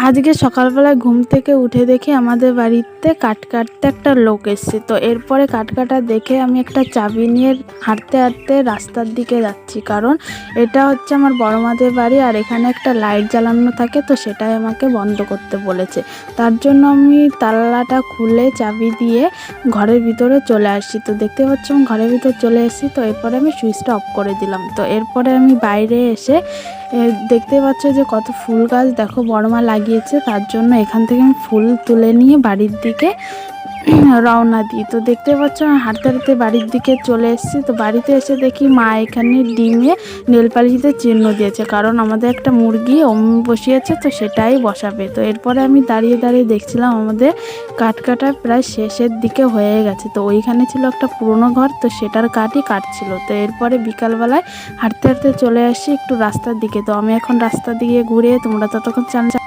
আজকে সকালবেলায় ঘুম থেকে উঠে দেখি আমাদের বাড়িতে কাঠ কাটতে একটা লোক এসছে। তো এরপরে কাঠ কাটা দেখে আমি একটা চাবি নিয়ে হাঁটতে হাঁটতে রাস্তার দিকে যাচ্ছি, কারণ এটা হচ্ছে আমার বড় মাদের বাড়ি আর এখানে একটা লাইট জ্বালানো থাকে, তো সেটাই আমাকে বন্ধ করতে বলেছে। তার জন্য আমি তালাটা খুলে চাবি দিয়ে ঘরের ভিতরে চলে আসছি। তো দেখতে পাচ্ছ আমি ঘরের ভিতর চলে এসেছি। তো এরপরে আমি সুইচটা অফ করে দিলাম। তো এরপরে আমি বাইরে এসে দেখতে পাচ্ছ যে কত ফুল গাছ দেখো বড় মা লাগিয়েছে, তার জন্য এখান থেকে আমি ফুল তুলে নিয়ে বাড়ির দিকে রওনা দিই। তো দেখতে পাচ্ছ হাঁটতে হাঁটতে বাড়ির দিকে চলে এসেছি। তো বাড়িতে এসে দেখি মা এখানে ডিমে নেল পালিশতে চিহ্ন দিয়েছে, কারণ আমাদের একটা মুরগি বসিয়েছে, তো সেটাই বসাবে। তো এরপরে আমি দাঁড়িয়ে দাঁড়িয়ে দেখছিলাম আমাদের কাঠ কাটা প্রায় শেষের দিকে হয়ে গেছে। তো ওইখানে ছিল একটা পুরনো ঘর, তো সেটার কাঠই কাটছিল। তো এরপরে বিকালবেলায় হাঁটতে হাঁটতে চলে আসি একটু রাস্তার দিকে। তো আমি এখন রাস্তার দিকে ঘুরে, তোমরা ততক্ষণ